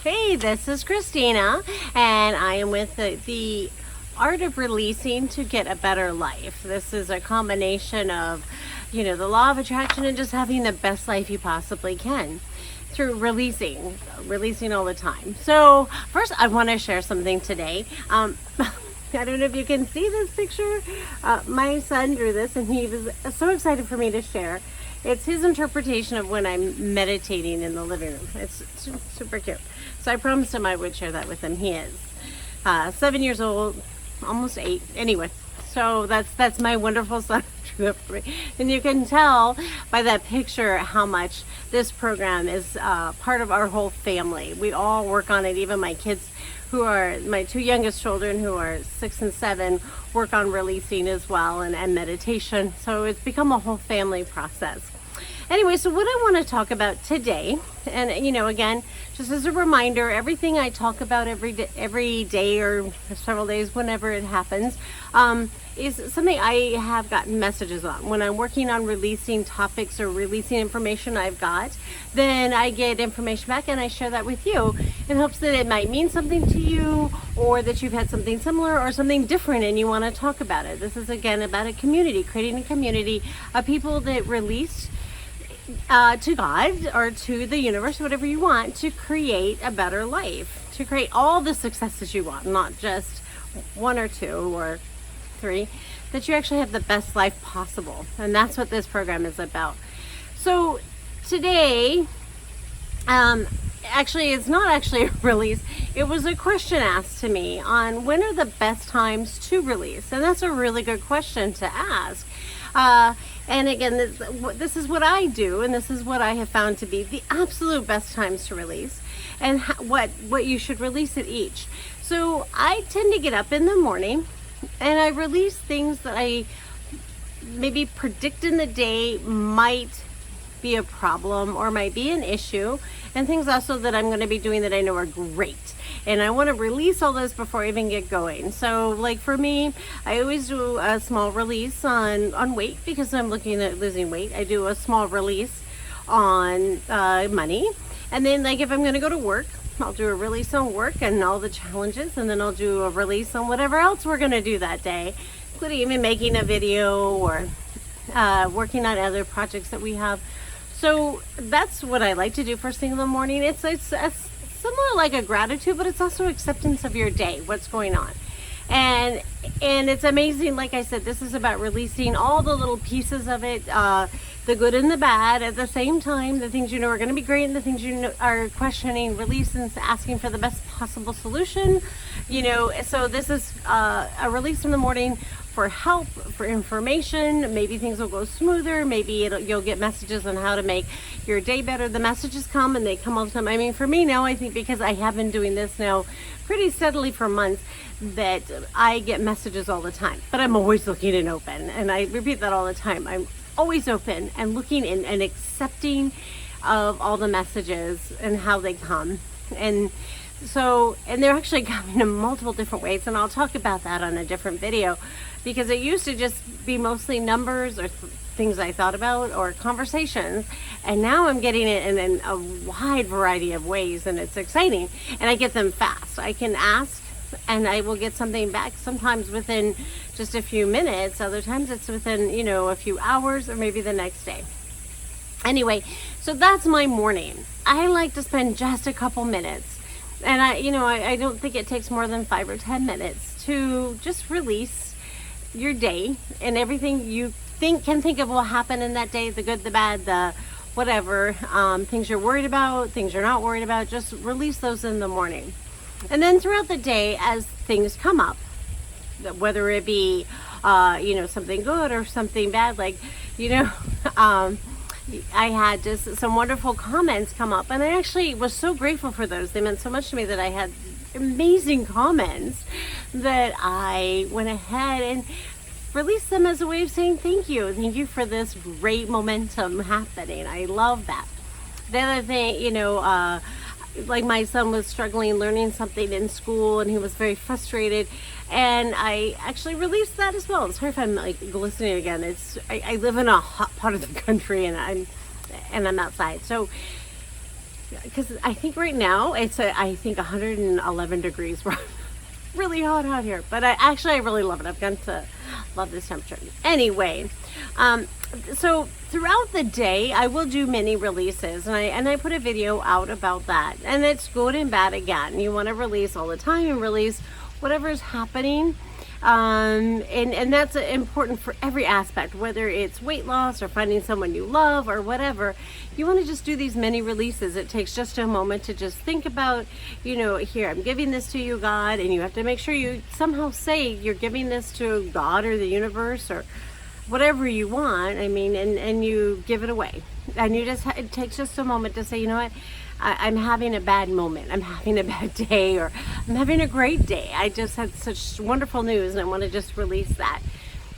Hey, this is Christina, and I am with the Art of Releasing to Get a Better Life. This is a combination of, the law of attraction and just having the best life you possibly can through releasing all the time. So, first, I want to share something today. I don't know if you can see this picture. My son drew this, and he was so excited for me to share. It's his interpretation of when I'm meditating in the living room. It's super cute. So I promised him I would share that with him. He is 7 years old, almost 8. Anyway, so that's my wonderful son drew that for me. And you can tell by that picture how much this program is part of our whole family. We all work on it. Even my kids, who are my 2 youngest children, who are 6 and 7, work on releasing as well, and meditation. So it's become a whole family process. Anyway, so what I want to talk about today, and again, just as a reminder, everything I talk about every day or several days, whenever it happens, is something I have gotten messages on. When I'm working on releasing topics or releasing information I've got, then I get information back and I share that with you in hopes that it might mean something to you, or that you've had something similar or something different and you want to talk about it. This is again about a community, creating a community of people that release to God or to the universe, whatever you want, to create a better life, to create all the successes you want, not just 1 or 2 or 3, that you actually have the best life possible. And that's what this program is about. So today, actually, it's not actually a release. It was a question asked to me on when are the best times to release. And that's a really good question to ask. And again, this is what I do, and this is what I have found to be the absolute best times to release, and what you should release at each. So I tend to get up in the morning, and I release things that I maybe predict in the day might be a problem or might be an issue, and things also that I'm going to be doing that I know are great. And I want to release all those before I even get going. So like for me, I always do a small release on weight because I'm looking at losing weight. I do a small release on money. And then like if I'm going to go to work, I'll do a release on work and all the challenges. And then I'll do a release on whatever else we're going to do that day, including even making a video or working on other projects that we have. So that's what I like to do first thing in the morning. It's similar like a gratitude, but it's also acceptance of your day, what's going on. And it's amazing. Like I said, this is about releasing all the little pieces of it, the good and the bad at the same time, the things are going to be great and the things are questioning, release and asking for the best possible solution. So this is a release in the morning for help, for information. Maybe things will go smoother. Maybe you'll get messages on how to make your day better. The messages come, and they come all the time. I mean, for me now, I think because I have been doing this now pretty steadily for months, that I get messages all the time. But I'm always looking and open, and I repeat that all the time. I'm always open and looking and accepting of all the messages and how they come. And they're actually coming in multiple different ways, and I'll talk about that on a different video, because it used to just be mostly numbers or things I thought about or conversations, and now I'm getting it in a wide variety of ways, and it's exciting, and I get them fast. I can ask and I will get something back, sometimes within just a few minutes, other times it's within a few hours or maybe the next day. Anyway, so that's my morning. I like to spend just a couple minutes. And I don't think it takes more than 5 or 10 minutes to just release your day and everything you can think of will happen in that day, the good, the bad, the whatever, things you're worried about, things you're not worried about. Just release those in the morning. And then throughout the day, as things come up, whether it be, something good or something bad, like, I had just some wonderful comments come up, and I actually was so grateful for those. They meant so much to me that I had amazing comments that I went ahead and released them as a way of saying thank you. Thank you for this great momentum happening. I love that. The other thing, like my son was struggling learning something in school, and he was very frustrated, and I actually released that as well. Sorry if I'm like glistening again. I live in a hot part of the country, and I'm outside. So because I think right now I think 111 degrees. We're really hot out here, but I really love it. I've gotten to love this temperature. Anyway, so throughout the day, I will do mini releases, and I put a video out about that. And it's good and bad again. You want to release all the time and release whatever is happening. And that's important for every aspect, whether it's weight loss or finding someone you love or whatever. You want to just do these mini releases. It takes just a moment to just think about, here, I'm giving this to you, God, and you have to make sure you somehow say you're giving this to God or the universe or whatever you want. I mean, and you give it away. And it takes just a moment to say, you know what? I'm having a bad moment. I'm having a bad day, or I'm having a great day. I just had such wonderful news and I want to just release that.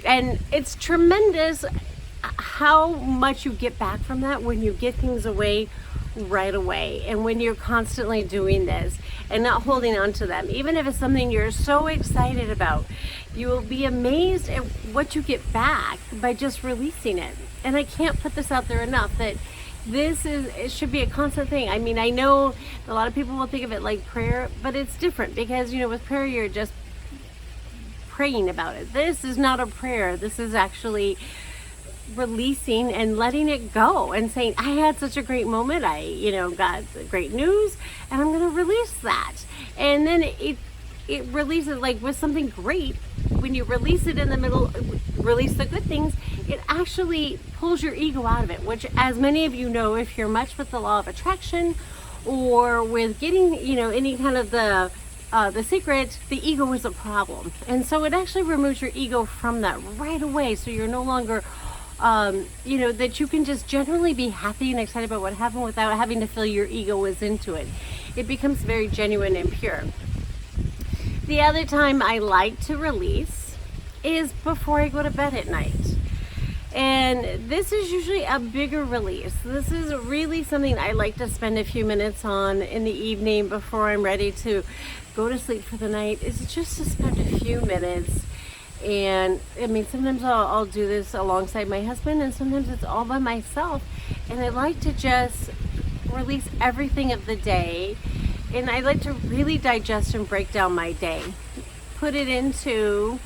And it's tremendous how much you get back from that when you get things away right away, and when you're constantly doing this and not holding on to them. Even if it's something you're so excited about, you will be amazed at what you get back by just releasing it. And I can't put this out there enough that it should be a constant thing. I mean, I know a lot of people will think of it like prayer, but it's different because, with prayer, you're just praying about it. This is not a prayer. This is actually releasing and letting it go and saying, I had such a great moment. I, got great news, and I'm going to release that. And then it releases, like with something great, when you release it in the middle, release the good things, it actually pulls your ego out of it, which, as many of you know, if you're much with the law of attraction or with getting, any kind of the secret, the ego is a problem. And so it actually removes your ego from that right away. So you're no longer, that you can just generally be happy and excited about what happened without having to feel your ego was into it. It becomes very genuine and pure. The other time I like to release is before I go to bed at night. And this is usually a bigger release. This is really something I like to spend a few minutes on in the evening before I'm ready to go to sleep for the night, is just to spend a few minutes. And I mean, sometimes I'll do this alongside my husband, and sometimes it's all by myself. And I like to just release everything of the day. And I like to really digest and break down my day. Put it into,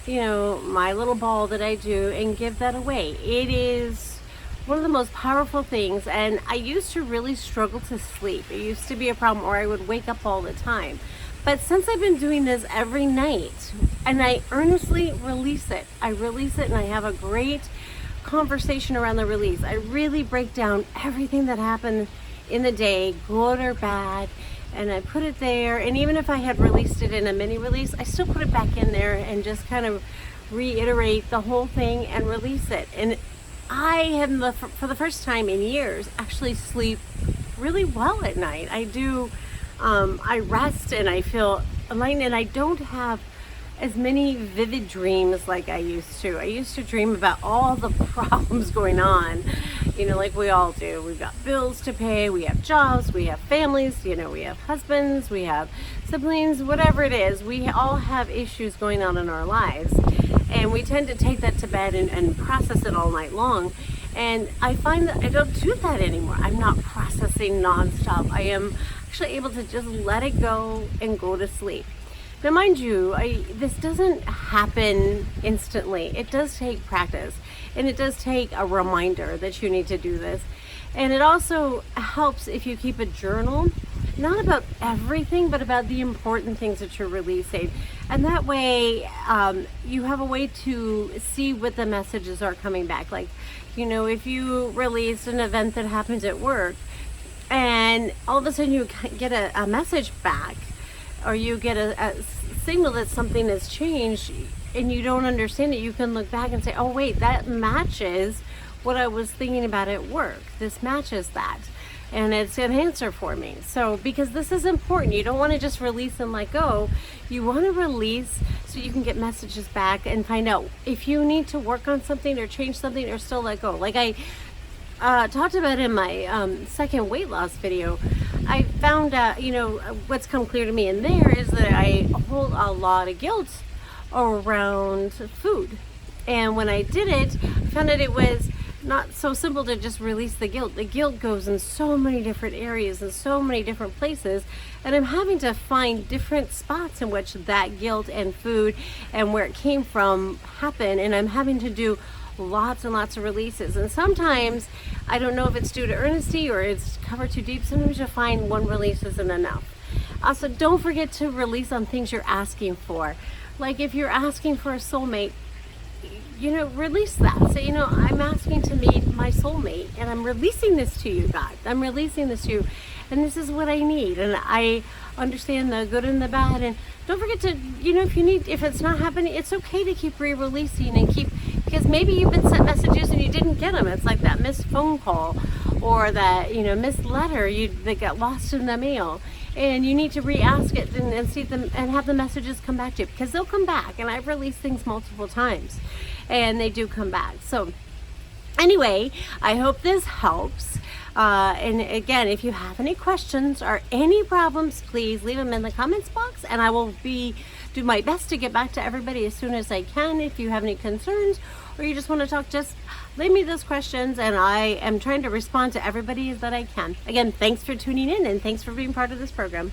my little ball that I do, and give that away. It is one of the most powerful things. And I used to really struggle to sleep. It used to be a problem, or I would wake up all the time. But since I've been doing this every night, and I earnestly release it, and I have a great conversation around the release. I really break down everything that happened in the day, good or bad, and I put it there. And even if I had released it in a mini release, I still put it back in there and just kind of reiterate the whole thing and release it. And I have, for the first time in years, actually sleep really well at night. I do. I rest and I feel aligned, and I don't have as many vivid dreams like I used to. I used to dream about all the problems going on, like we all do. We've got bills to pay, we have jobs, we have families, we have husbands, we have siblings, whatever it is. We all have issues going on in our lives, and we tend to take that to bed and process it all night long. And I find that I don't do that anymore. I'm not processing nonstop. I am actually able to just let it go and go to sleep. Now, mind you, this doesn't happen instantly. It does take practice, and it does take a reminder that you need to do this. And it also helps if you keep a journal, not about everything, but about the important things that you're releasing. And that way, you have a way to see what the messages are coming back. Like, if you release an event that happens at work, and all of a sudden you get a message back, or you get a signal that something has changed and you don't understand it, you can look back and say, oh wait, that matches what I was thinking about at work. This matches that, and it's an answer for me. So, because this is important, you don't want to just release and let go. You want to release so you can get messages back and find out if you need to work on something or change something or still let go. Like I talked about in my second weight loss video, I found out, what's come clear to me in there is that I hold a lot of guilt around food. And when I did it, I found that it was not so simple to just release the guilt. The guilt goes in so many different areas and so many different places, and I'm having to find different spots in which that guilt and food and where it came from happen, and I'm having to do lots and lots of releases. And sometimes I don't know if it's due to earnesty or it's covered too deep. Sometimes you'll find one release isn't enough. Also, don't forget to release on things you're asking for. Like if you're asking for a soulmate, release that. Say, I'm asking to meet my soulmate, and I'm releasing this to you, God. I'm releasing this to you, and this is what I need. And I understand the good and the bad. And don't forget to, if it's not happening, it's okay to keep re-releasing and because maybe you've been sent messages and you didn't get them. It's like that missed phone call or that, missed letter that got lost in the mail. And you need to re-ask it and see them and have the messages come back to you, because they'll come back. And I've released things multiple times and they do come back. So anyway, I hope this helps. And again, if you have any questions or any problems, please leave them in the comments box, and I will do my best to get back to everybody as soon as I can. If you have any concerns or you just want to talk, just leave me those questions, and I am trying to respond to everybody that I can. Again, thanks for tuning in, and thanks for being part of this program.